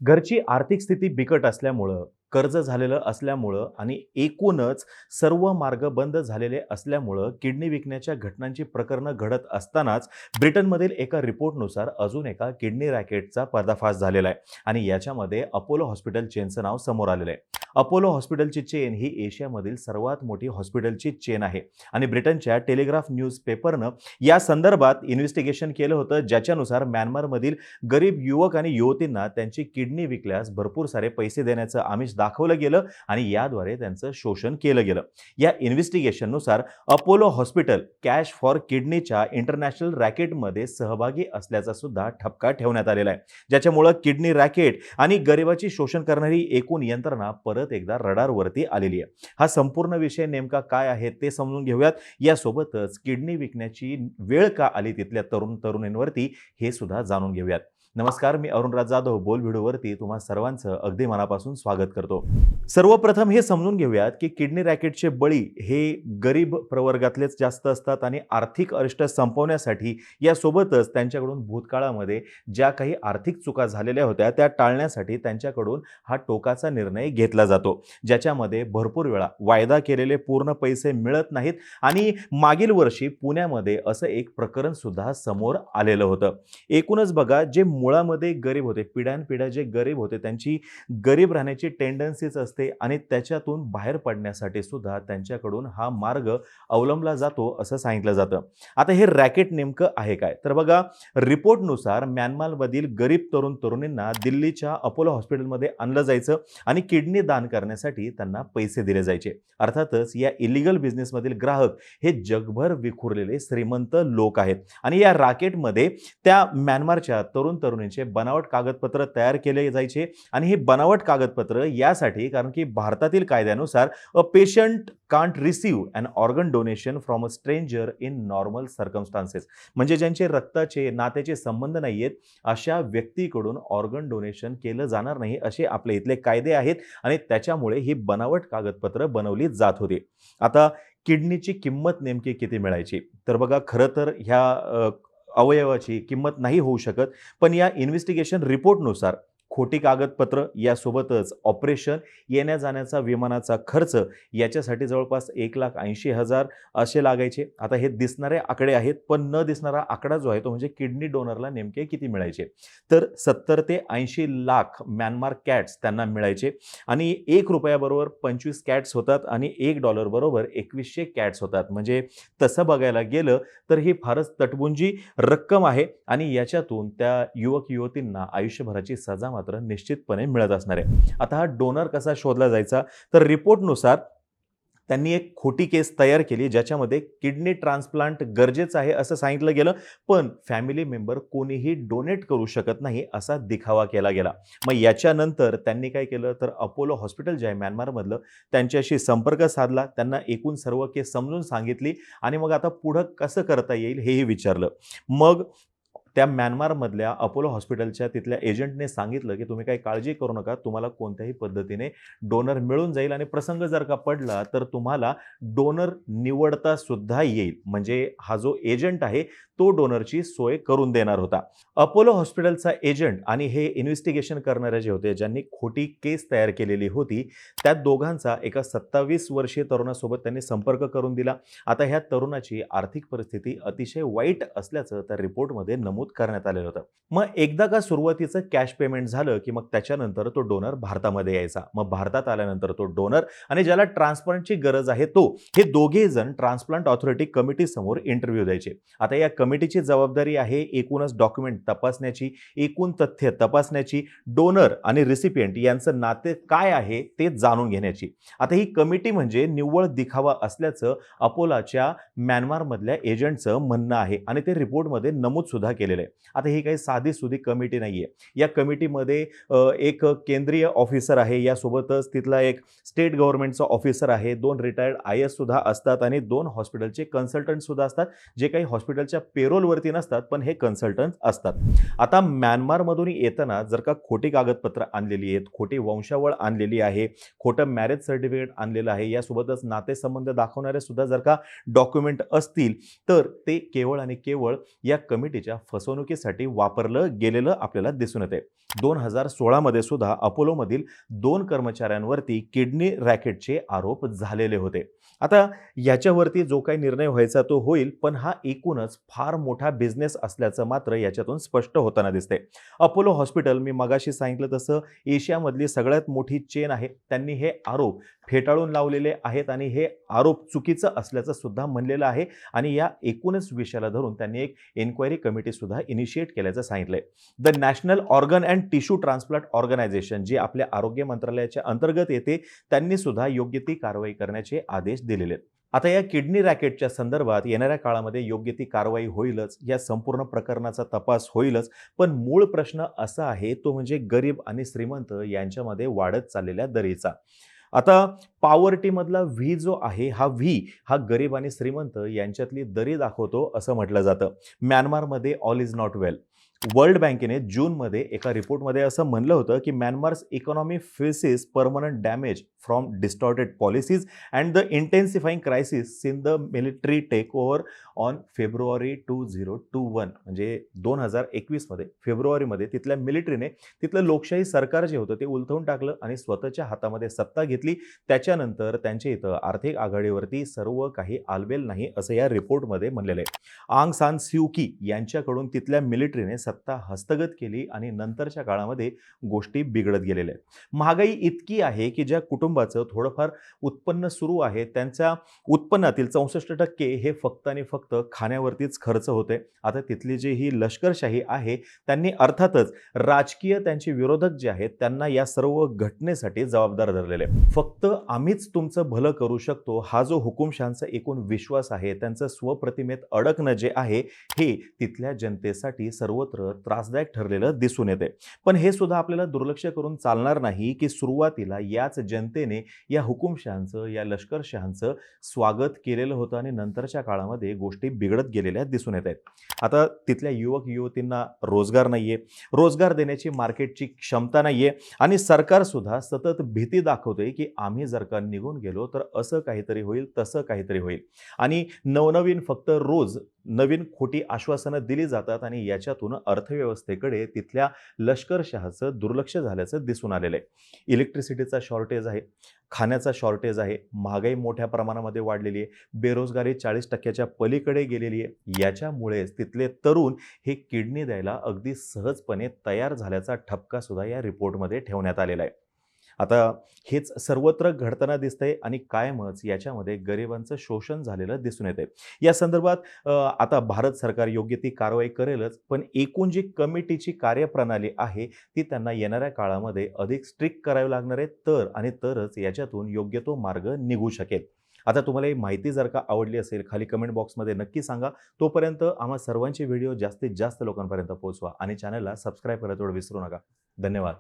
घरची आर्थिक स्थिती बिकट असल्यामुळं, कर्ज झालेलं असल्यामुळं आणि एकूणच सर्व मार्ग बंद झालेले असल्यामुळं किडनी विकण्याच्या घटनांची प्रकरणं घडत असतानाच ब्रिटनमधील एका रिपोर्टनुसार अजून एका किडनी रॅकेटचा पर्दाफाश झालेला आहे आणि याच्यामध्ये अपोलो हॉस्पिटल चेनचं नाव समोर आलेलं आहे. अपोलो हॉस्पिटलची चेन ही एशियामधील सर्वात मोठी हॉस्पिटलची चेन आहे आणि ब्रिटनच्या टेलिग्राफ न्यूज पेपरनं या संदर्भात इन्व्हेस्टिगेशन केलं होतं, ज्याच्यानुसार म्यानमारमधील गरीब युवक आणि युवतींना त्यांची किडनी विकल्यास भरपूर सारे पैसे देण्याचं आमिष दाखवलं गेलं आणि याद्वारे त्यांचं शोषण केलं गेलं. या इन्व्हेस्टिगेशननुसार अपोलो हॉस्पिटल कॅश फॉर किडनीच्या इंटरनॅशनल रॅकेटमध्ये सहभागी असल्याचा सुद्धा ठपका ठेवण्यात आलेला आहे, ज्याच्यामुळं किडनी रॅकेट आणि गरिबाची शोषण करणारी एकूण यंत्रणा परत एकदा रडारवरती आलेली आहे. हा संपूर्ण विषय नेमका काय आहे ते समजून घेऊयात. यासोबतच किडनी विकण्याची वेळ का आली तिथल्या तरुणींवरती हे सुद्धा जाणून घेऊयात. नमस्कार, मी अरुणराज जाधव बोल व्हिडिओवरती तुम्हा सर्वांचं अगदी मनापासून स्वागत करतो. सर्वप्रथम हे समजून घेऊयात की किडनी रॅकेटचे बळी हे गरीब प्रवर्गातलेच जास्त असतात आणि आर्थिक अरिष्ट संपवण्यासाठी यासोबतच त्यांच्याकडून भूतकाळामध्ये ज्या काही आर्थिक चुका झालेल्या होत्या त्या टाळण्यासाठी त्यांच्याकडून हा टोकाचा निर्णय घेतला जातो, ज्याच्यामध्ये भरपूर वेळा वायदा केलेले पूर्ण पैसे मिळत नाहीत आणि मागील वर्षी पुण्यामध्ये असं एक प्रकरण सुद्धा समोर आलेलं होतं. एकूणच बघा, जे मुळामध्ये गरीब होते, पिढ्यानपिढ्या जे गरीब होते, त्यांची गरीब राहण्याची टेंडन्सीच असते आणि त्याच्यातून बाहेर पडण्यासाठी सुद्धा त्यांच्याकडून हा मार्ग अवलंबला जातो असं सांगितलं जातं. आता हे रॅकेट नेमकं आहे काय? तर बघा, रिपोर्टनुसार म्यानमारमधील गरीब तरुण तरुणींना दिल्लीच्या अपोलो हॉस्पिटलमध्ये आणलं जायचं आणि किडनी दान करण्यासाठी त्यांना पैसे दिले जायचे. अर्थातच या इलिगल बिझनेसमधील ग्राहक हे जगभर विखुरलेले श्रीमंत लोक आहेत आणि या रॅकेटमध्ये त्या म्यानमारच्या तरुण तरुणींचे बनावट कागदपत्र तयार केले जायचे आणि हे बनावट कागदपत्र यासाठी कारण की भारतातील कायद्यानुसार a patient can't receive an organ donation from a stranger in normal circumstances, म्हणजे ज्यांचे रक्ताचे नात्याचे संबंध नाहीयेत अशा व्यक्तीकडून ऑर्गन डोनेशन केलं जाणार नाही असे आपले इथले कायदे आहेत आणि त्याच्यामुळे ही बनावट कागदपत्र बनवली जात होती. आता किडनीची किंमत नेमकी किती मिळायची? तर बघा, खरं तर ह्या अवयवाची किंमत नाही होऊ शकत, पण या इन्व्हेस्टिगेशन रिपोर्टनुसार खोटी कागदपत्र यासोबतच ऑपरेशन, येण्या जाण्याचा विमानाचा खर्च याच्यासाठी जवळपास 1,80,000 असे लागायचे. आता हे दिसणारे आकडे आहेत, पण न दिसणारा आकडा जो आहे तो म्हणजे किडनी डोनरला नेमके किती मिळायचे, तर 70 ते 80 लाख म्यानमार कॅट्स त्यांना मिळायचे आणि ₹1 बरोबर 25 कॅट्स होतात आणि $1 बरोबर 2100 कॅट्स होतात. म्हणजे तसं बघायला गेलं तर ही फारच तटबुंजी रक्कम आहे आणि याच्यातून त्या युवक युवतींना आयुष्यभराची सजा मात्र निश्चितपणे मिळत असणार आहे. आता हा डोनर कसा शोधला जायचा, तर रिपोर्टनुसार त्यांनी एक खोटी केस तयार केली, ज्याच्यामध्ये किडनी ट्रान्सप्लांट गरजेचं आहे असं सांगितलं गेलं, पण फॅमिली मेंबर कोणीही डोनेट करू शकत नाही असा दिखावा केला गेला. मग याच्यानंतर त्यांनी काय केलं, तर अपोलो हॉस्पिटल जे आहे म्यानमारमधलं त्यांच्याशी संपर्क साधला, त्यांना एकूण सर्व केस समजून सांगितली आणि मग आता पुढं कसं करता येईल हेही विचारलं. मग त्या म्यानमारमधल्या अपोलो हॉस्पिटलच्या तिथल्या एजंटने सांगितलं, की तुम्ही काही काळजी करू नका, तुम्हाला कोणत्याही पद्धतीने डोनर मिळून जाईल आणि प्रसंग जर का पडला तर तुम्हाला डोनर निवडता सुद्धा येईल. म्हणजे हा जो एजंट आहे तो डोनरची सोय करून देणार होता. अपोलो हॉस्पिटलचा एजंट आणि हे इन्व्हेस्टिगेशन करणारे जे होते, ज्यांनी खोटी केस तयार केलेली होती, त्या दोघांचा एका 27 वर्षीय तरुणासोबत त्यांनी संपर्क करून दिला. आता ह्या तरुणाची आर्थिक परिस्थिती अतिशय वाईट असल्याचं त्या रिपोर्टमध्ये नमूद करण्यात आलेलं होतं. मग एकदा का सुरुवातीचं कॅश पेमेंट झालं, की मग त्याच्यानंतर तो डोनर भारतामध्ये यायचा. मग भारतात आल्यानंतर तो डोनर आणि ज्याला ट्रान्सप्लांटची गरज आहे तो, हे दोघेही जण ट्रान्सप्लांट ऑथॉरिटी कमिटी समोर इंटरव्ह्यू द्यायचे. आता या कमिटीची जबाबदारी आहे एकूणच डॉक्युमेंट तपासण्याची, एकूण तथ्य तपासण्याची, डोनर आणि रिसिपियंट यांचं नाते काय आहे ते जाणून घेण्याची. आता ही कमिटी म्हणजे निव्वळ दिखावा असल्याचं अपोलोच्या म्यानमारमधल्या एजंटचं म्हणणं आहे आणि ते रिपोर्टमध्ये नमूद सुद्धा केलेलं आहे. आता ही काही साधी-सुधी कमिटी नाहीये. या कमिटीमध्ये एक केंद्रीय ऑफिसर आहे, यासोबतच तिथला एक स्टेट गव्हर्नमेंटचा ऑफिसर आहे, 2 रिटायर्ड IAS सुद्धा असतात आणि 2 हॉस्पिटलचे कन्सल्टंट सुद्धा असतात, जे काही हॉस्पिटलच्या पेरोलवरती नसतात, पण हे कन्सल्टंट असतात. आता म्यानमारमधून येताना जर का खोटी कागदपत्र आणलेली आहेत, खोटी वंशावळ आणलेली आहे, खोटं मॅरेज सर्टिफिकेट आणलेलं आहे, यासोबतच नातेसंबंध दाखवणारे सुद्धा जर का डॉक्युमेंट असतील, तर ते केवळ आणि केवळ या कमिटीच्या फसवणुकीसाठी वापरलं गेलेलं आपल्याला दिसून येते. 2016 मध्ये सुद्धा अपोलोमधील 2 कर्मचाऱ्यांवरती किडनी रॅकेटचे आरोप झालेले होते. आता याच्यावरती जो काही निर्णय व्हायचा तो होईल, पण हा एकूणच फार मोठा बिझनेस असल्याचं मात्र याच्यातून स्पष्ट होताना दिसते. अपोलो हॉस्पिटल मी मगाशी सांगितलं तसं एशियामधली सगळ्यात मोठी चेन आहे. त्यांनी हे आरोप फेटाळून लावलेले आहेत आणि हे आरोप चुकीचं असल्याचं सुद्धा म्हणलेलं आहे आणि या एकूणच विषयाला धरून त्यांनी एक एन्क्वायरी कमिटी सुद्धा इनिशिएट केल्याचं सांगितलंय. The national organ and tissue transplant organisation जी आपल्या आरोग्य मंत्रालयाच्या अंतर्गत येते, त्यांनी सुद्धा योग्य ती कारवाई करण्याचे आदेश दिलेले आहेत. आता या किडनी रॅकेटच्या संदर्भात येणाऱ्या काळामध्ये योग्य ती कारवाई होईलच, या संपूर्ण प्रकरणाचा तपास होईलच, पण मूळ प्रश्न असा आहे तो म्हणजे गरीब आणि श्रीमंत यांच्यामध्ये वाढत चाललेल्या दरीचा. आता पॉवर्टीमधला व्ही जो आहे हा गरीब आणि श्रीमंत यांच्यातली दरी दाखवतो असं म्हटलं जातं. म्यानमारमध्ये all is not well. World बँकेने जूनमध्ये एका रिपोर्टमध्ये असं म्हणलं होतं की Myanmar's economy faces permanent damage from distorted policies and the intensifying crisis in the military takeover on फेब्रुवारी 2021. म्हणजे 2021 मध्ये फेब्रुवारीमध्ये तिथल्या मिलिटरीने तिथलं लोकशाही सरकार जे होतं ते उलथवून टाकलं आणि स्वतःच्या हातामध्ये सत्ता घेतली. त्याच्यानंतर त्यांच्या इथं आर्थिक आघाडीवरती सर्व काही आलबेल नाही असं या रिपोर्टमध्ये म्हणलेलं आहे. आंग सान स्यू की यांच्याकडून तिथल्या मिलिटरीने सत्ता हस्तगत केली आणि नंतरच्या काळामध्ये गोष्टी बिघडत गेलेल्या आहेत. महागाई इतकी आहे की ज्या कुटुंबाचं थोडंफार उत्पन्न सुरू आहे त्यांच्या उत्पन्नातील 64% हे फक्त आणि फक्त खाण्यावरतीच खर्च होते. आता तिथली जी ही लष्करशाही आहे त्यांनी अर्थातच राजकीय त्यांचे विरोधक जे आहेत त्यांना या सर्व घटनेसाठी जबाबदार धरलेले. फक्त आम्हीच तुमचं भलं करू शकतो हा जो हुकुमशहांचा एकूण विश्वास आहे, त्यांचं स्वप्रतिमेत अडकणं जे आहे हे तिथल्या जनतेसाठी सर्वत्र त्रासदायक ठरलेलं दिसून येते. पण हे सुद्धा आपल्याला दुर्लक्ष करून चालणार नाही की सुरुवातीला याच जनतेने या हुकुमशहांचं या लष्करशहांचं स्वागत केलेलं होतं आणि नंतरच्या काळामध्ये गोष्टी बिघडत गेलेल्या दिसून येत आहेत. आता तिथल्या युवक युवतींना रोजगार नाहीये, रोजगार देण्याची मार्केटची क्षमता नाहीये आणि सरकार सुद्धा सतत भीती दाखवते की आम्ही जर का निघून गेलो तर असं काहीतरी होईल, तसं काहीतरी होईल आणि नवनवीन फक्त रोज नवीन खोटी आश्वासनं दिली जातात आणि याच्यातून अर्थव्यवस्थेकडे तिथल्या लष्करशहाचं दुर्लक्ष झाल्याचं दिसून आलेलं आहे. इलेक्ट्रिसिटीचा शॉर्टेज आहे, खाण्याचा शॉर्टेज आहे, महागाई मोठ्या प्रमाणामध्ये वाढलेली आहे, बेरोजगारी 40% पलीकडे गेलेली आहे. याच्यामुळेच तिथले तरुण हे किडनी द्यायला अगदी सहजपणे तयार झाल्याचा ठपका सुद्धा या रिपोर्टमध्ये ठेवण्यात आलेला आहे. आता हेच सर्वत्र घडताना दिसतंय आणि कायमच याच्यामध्ये गरिबांचं शोषण झालेलं दिसून येतंय. या संदर्भात आता भारत सरकार योग्य ती कारवाई करेलच, पण एकूण जी कमिटीची कार्यप्रणाली आहे ती त्यांना येणाऱ्या काळामध्ये अधिक स्ट्रिक्ट करावी लागणार आहे, तरच याच्यातून योग्य तो मार्ग निघू शकेल. आता तुम्हाला ही माहिती जर का आवडली असेल खाली कमेंट बॉक्समध्ये नक्की सांगा. तोपर्यंत आम्हा सर्वांचे व्हिडिओ जास्तीत जास्त लोकांपर्यंत पोहोचवा आणि चॅनलला सबस्क्राईब करायला विसरू नका. धन्यवाद.